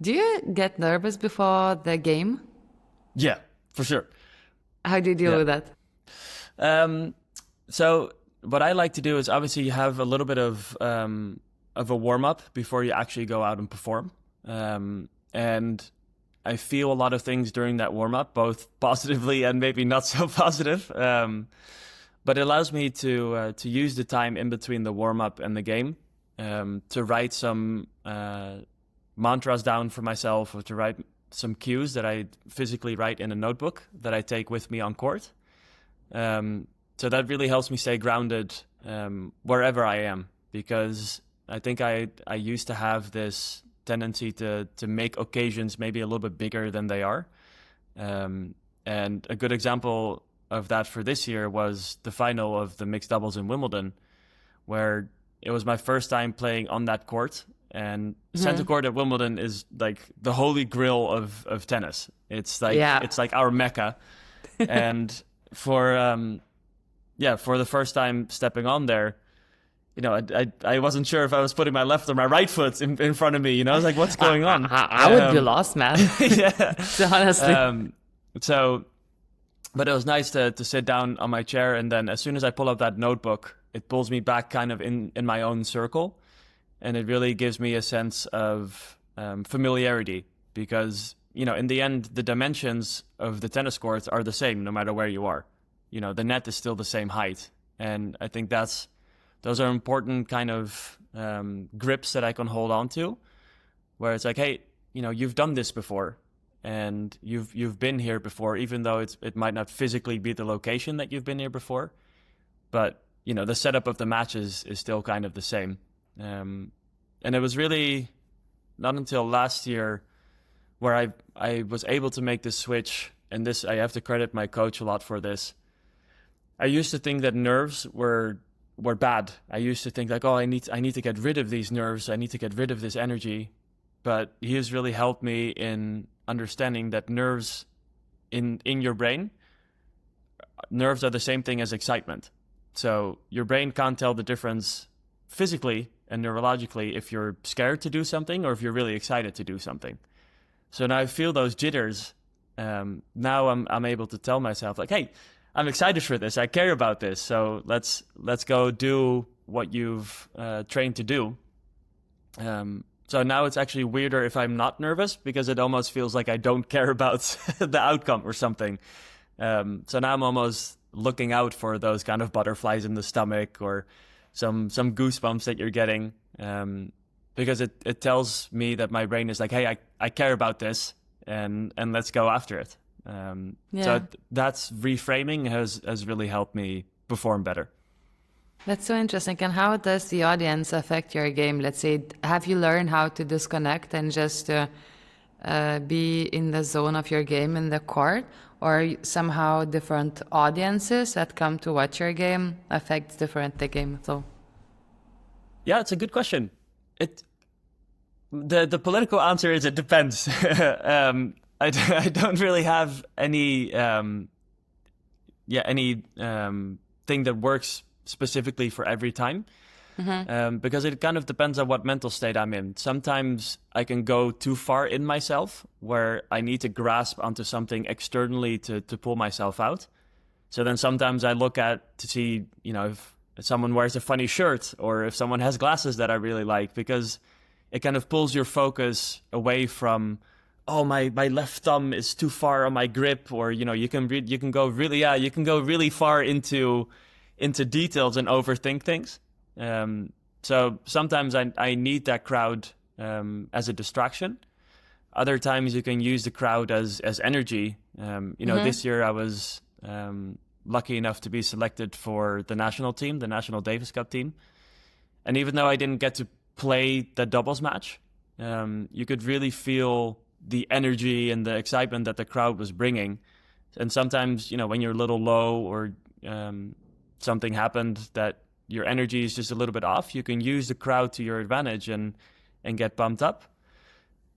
Do you get nervous before the game? Yeah, for sure. How do you deal Yeah. with that? Um, so what I like to do is obviously you have a little bit of a warm up before you actually go out and perform. And I feel a lot of things during that warm up, both positively and maybe not so positive. But it allows me to use the time in between the warm up and the game to write some mantras down for myself, or to write some cues that I physically write in a notebook that I take with me on court. So that really helps me stay grounded wherever I am, because I think I used to have this tendency to make occasions maybe a little bit bigger than they are. And a good example of that for this year was the final of the mixed doubles in Wimbledon, where it was my first time playing on that court. And center court at Wimbledon is like the holy grail of tennis. It's like it's like our mecca. And for for the first time stepping on there, you know, I wasn't sure if I was putting my left or my right foot in front of me. You know, I was like, what's going on? I would be lost, man. Yeah. Honestly. But it was nice to sit down on my chair, and then as soon as I pull up that notebook, it pulls me back kind of in my own circle. And it really gives me a sense of familiarity, because, you know, in the end, the dimensions of the tennis courts are the same no matter where you are. You know, the net is still the same height. And I think those are important kind of grips that I can hold on to, where it's like, hey, you know, you've done this before, and you've been here before, even though it might not physically be the location that you've been here before. But, you know, the setup of the matches is still kind of the same. And it was really not until last year where I was able to make this switch, and this, I have to credit my coach a lot for this. I used to think that nerves were bad. I used to think like, oh, I need to get rid of these nerves. I need to get rid of this energy. But he has really helped me in understanding that nerves in your brain, nerves are the same thing as excitement. So your brain can't tell the difference physically and neurologically if you're scared to do something or if you're really excited to do something. So now I feel those jitters. Now I'm able to tell myself like, hey, I'm excited for this. I care about this. So let's go do what you've trained to do. So now it's actually weirder if I'm not nervous, because it almost feels like I don't care about the outcome or something. So now I'm almost looking out for those kind of butterflies in the stomach, or some goosebumps that you're getting, because it tells me that my brain is like, hey, I care about this, and let's go after it. So that's reframing has really helped me perform better. That's so interesting. And how does the audience affect your game? Let's say, have you learned how to disconnect and just be in the zone of your game in the court? Or somehow different audiences that come to watch your game affects the game? So, yeah, it's a good question. The political answer is it depends. I don't really have any thing that works specifically for every time, because it kind of depends on what mental state I'm in. Sometimes I can go too far in myself, where I need to grasp onto something externally to pull myself out. So then sometimes I look to see, you know, if someone wears a funny shirt, or if someone has glasses that I really like, because it kind of pulls your focus away from, oh, my left thumb is too far on my grip, or, you know, you can go really far into details and overthink things. So sometimes I need that crowd as a distraction. Other times you can use the crowd as energy. This year I was lucky enough to be selected for the national team, the National Davis Cup team. And even though I didn't get to play the doubles match, you could really feel the energy and the excitement that the crowd was bringing. And sometimes, you know, when you're a little low, or something happened that your energy is just a little bit off, you can use the crowd to your advantage and get bumped up.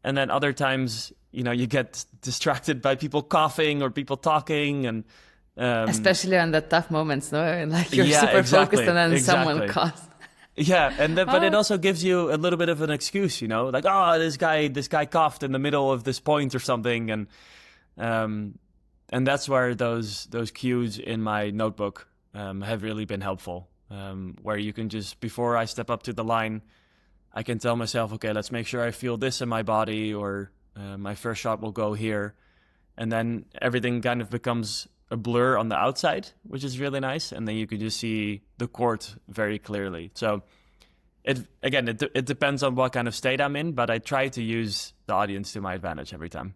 And then other times, you know, you get distracted by people coughing or people talking, and especially on the tough moments, no? Like you're super focused, and then someone coughs. Yeah, and then, but it Oh, also gives you a little bit of an excuse, like, oh, this guy coughed in the middle of this point or something, um, and that's where those cues in my notebook have really been helpful. Where you can just, before I step up to the line, I can tell myself, okay, let's make sure I feel this in my body, or my first shot will go here, and then everything kind of becomes a blur on the outside, which is really nice, and then you can just see the court very clearly. So it depends on what kind of state I'm in, but I try to use the audience to my advantage every time.